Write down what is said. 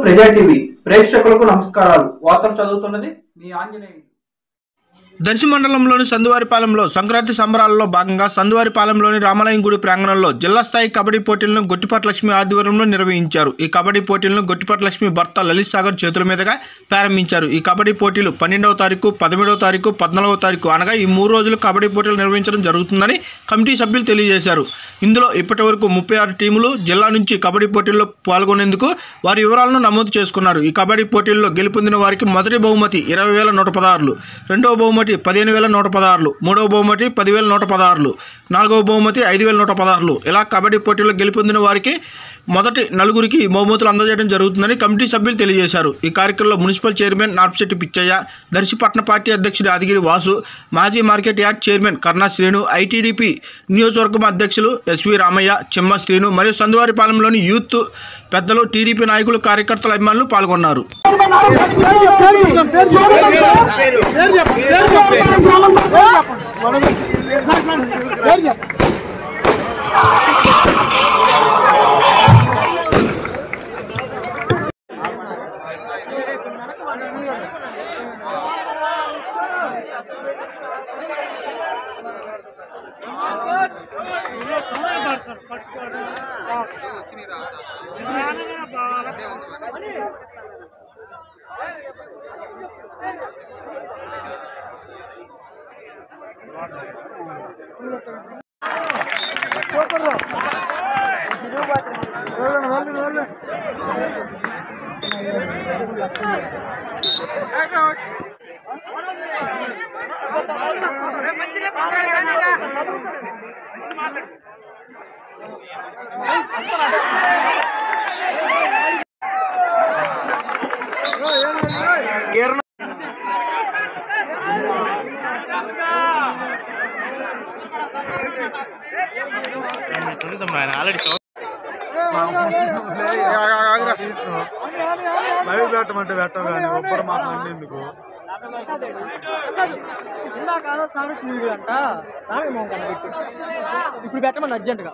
ప్రజా టీవీ ప్రేక్షకులకు నమస్కారాలు. వార్తలు చదువుతున్నది మీ ఆంజనేయులు. దర్శి మండలంలోని సందువారిపాలెంలో సంక్రాంతి సంబరాలలో భాగంగా సందువారిపాలెంలోని రామాలయం గుడి ప్రాంగణంలో జిల్లా స్థాయి కబడ్డీ పోటీలను గొట్టిపాటి లక్ష్మి ఆధ్వర్యంలో నిర్వహించారు. ఈ కబడ్డీ పోటీలను గొట్టిపాటి లక్ష్మి భర్త లలిత్ సాగర్ చేతుల మీదుగా ప్రారంభించారు. ఈ కబడ్డీ పోటీలు 12వ తారీఖు, 17వ తారీఖు, 14వ తారీఖు అనగా ఈ 3 రోజులు కబడ్డీ పోటీలు నిర్వహించడం జరుగుతుందని కమిటీ సభ్యులు తెలియజేశారు. ఇందులో ఇప్పటి వరకు 36 టీములు జిల్లా నుంచి కబడ్డీ పోటీల్లో పాల్గొనేందుకు వారి వివరాలను నమోదు చేసుకున్నారు. ఈ కబడ్డీ పోటీల్లో గెలుపొందిన వారికి మొదటి బహుమతి 20,116, రెండవ బహుమతి 15,116, మూడవ బహుమతి 10,116, నాలుగవ బహుమతి 5,116. ఇలా కబడ్డీ పోటీల్లో గెలుపొందిన వారికి మొదటి నలుగురికి బహుమతులు అందజేయడం జరుగుతుందని కమిటీ సభ్యులు తెలియజేశారు. ఈ కార్యక్రమంలో మున్సిపల్ చైర్మన్ నార్పిశెట్టి పిచ్చయ్య, దర్శి పట్టణ పార్టీ అధ్యక్షుడు యాదగిరి వాసు, మాజీ market yard chairman Karna Srinu, ITDP నియోజకవర్గం అధ్యక్షులు ఎస్వి రామయ్య, చెమ్మ శ్రీను మరియు సందువారిపాలెంలోని యూత్ పెద్దలు, టీడీపీ నాయకులు, కార్యకర్తల అభిమానులు పాల్గొన్నారు. లైవ్ పెట్టమంటే పెట్టవు కానీ ఒబ్బరు మాకు ఎందుకు ఇప్పుడు పెట్టమని అర్జెంటుగా